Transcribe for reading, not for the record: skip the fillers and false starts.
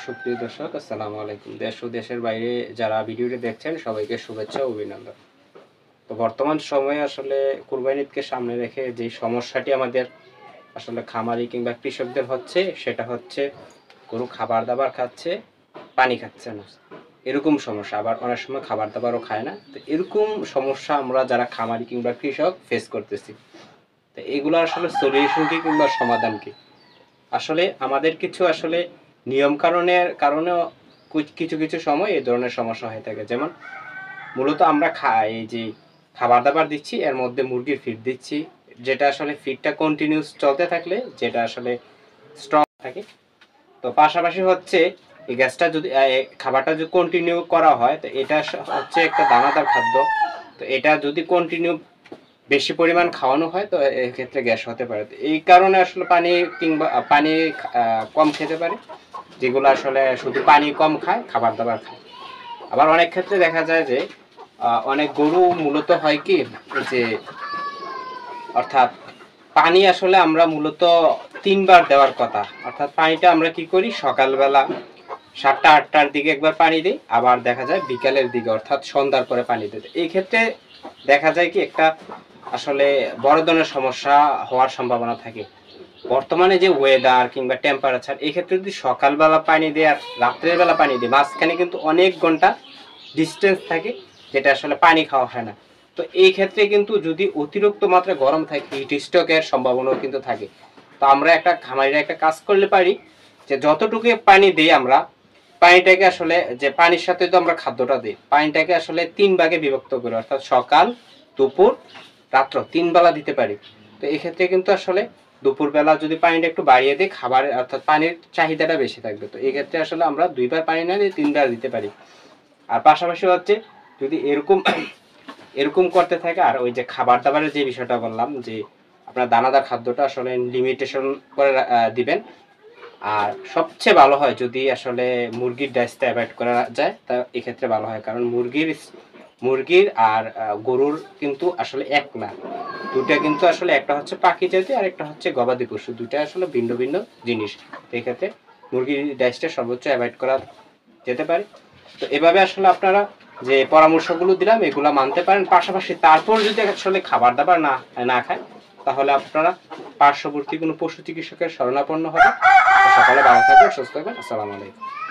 সুপ্রিয় দর্শক, আসসালামু আলাইকুম। দেশ ও দেশের বাইরে যারা ভিডিওটি দেখছেন সবাইকে শুভেচ্ছা ও অভিনন্দন। তো বর্তমান সময়ে আসলে কুরবানি ঈদকে সামনে রেখে যে সমস্যাটি আমাদের আসলে খামারি কিংবা কৃষকদের হচ্ছে, সেটা হচ্ছে গরু খাবার দাবার খাচ্ছে, পানি খাচ্ছে না, এরকম সমস্যা। আবার অনেক সময় খাবার দাবারও খায় না। তো এরকম সমস্যা আমরা যারা খামারি কিংবা কৃষক ফেস করতেছি। তো এগুলো আসলে সলিউশন কি কিংবা সমাধান কি? আসলে আমাদের কিছু আসলে নিয়ম কানুনের কারণেও কিছু কিছু সময় এই ধরনের সমস্যা হয়ে থাকে। যেমন মূলত আমরা খাই এই যে খাবার দাবার দিচ্ছি, এর মধ্যে মুরগির ফিড দিচ্ছি, যেটা আসলে ফিডটা কন্টিনিউস চলতে থাকলে যেটা আসলে স্ট্রং থাকে। তো পাশাপাশি হচ্ছে এই গ্যাসটা যদি খাবারটা যদি কন্টিনিউ করা হয়, তো এটা হচ্ছে একটা দানাদার খাদ্য। তো এটা যদি কন্টিনিউ বেশি পরিমাণ খাওয়ানো হয়, তো এক্ষেত্রে গ্যাস হতে পারে। তো এই কারণে আসলে পানি কিংবা পানি কম খেতে পারে, যেগুলো আসলে শুধু পানি কম খায়, খাবার দাবার খায়। আবার অনেক ক্ষেত্রে দেখা যায় যে অনেক গরু মূলত হয় কি, যে অর্থাৎ পানি আসলে আমরা মূলত 3 বার দেওয়ার কথা। অর্থাৎ পানিটা আমরা কি করি, সকালবেলা 7টা-8টার দিকে একবার পানি দিই, আবার দেখা যায় বিকালের দিকে অর্থাৎ সন্ধ্যার পরে পানি দিই। এই ক্ষেত্রে দেখা যায় কি একটা আসলে বড় ধরনের সমস্যা হওয়ার সম্ভাবনা থাকে। বর্তমানে যে ওয়েদার কিংবা টেম্পারেচার, এই ক্ষেত্রে যদি সকালবেলা পানি দেয় আর রাত্রের বেলা পানি দেয়, মাঝখানে কিন্তু অনেক ঘন্টা ডিস্টেন্স থাকে, যেটা আসলে পানি খাওয়া হয় না। তো এই ক্ষেত্রে কিন্তু যদি অতিরিক্ত মাত্রায় গরম থাকে, হিট স্ট্রোকের সম্ভাবনাও কিন্তু থাকে। তো আমরা একটা খামারিরা একটা কাজ করলে পারি, যে যতটুকু পানি দিই আমরা, পানিটাকে আসলে যে পানির সাথে তো আমরা খাদ্যটা দিই, পানিটাকে আসলে 3 ভাগে বিভক্ত করি, অর্থাৎ সকাল, দুপুর, রাত্র 3 বেলা দিতে পারি। তো এক্ষেত্রে কিন্তু আসলে দুপুরবেলা যদি পানিটা একটু বাড়িয়ে দিই, খাবার অর্থাৎ পানির চাহিদাটা বেশি থাকবে। তো এই ক্ষেত্রে আসলে আমরা 2 বার পানি না দিয়ে 3 বার দিতে পারি। আর পাশাপাশি হচ্ছে যদি এরকম এরকম করতে থাকে, আর ওই যে খাবার দাবারের যে বিষয়টা বললাম, যে আপনার দানাদার খাদ্যটা আসলে লিমিটেশন করে দিবেন। আর সবচেয়ে ভালো হয় যদি আসলে মুরগির ডাইসটা অ্যাভয়েড করা যায়, তা এক্ষেত্রে ভালো হয়। কারণ মুরগির আর গরুর কিন্তু আসলে এক না, দুটা কিন্তু আসলে একটা হচ্ছে পাখি জাতীয় আর একটা হচ্ছে গবাদি পশু, দুটা আসলে ভিন্ন ভিন্ন জিনিস। এক্ষেত্রে মুরগির ডাইসটা সর্বোচ্চ অ্যাভয়েড করা যেতে পারে। তো এভাবে আসলে আপনারা যে পরামর্শগুলো দিলাম এগুলো মানতে পারেন। পাশাপাশি তারপর যদি আসলে খাবার দাবার না খায়, তাহলে আপনারা পার্শ্ববর্তী কোনো পশু চিকিৎসকের শরণাপন্ন হবে। সকালে ভালো থাকবেন, সুস্থ থাকবেন। আসসালামু আলাইকুম।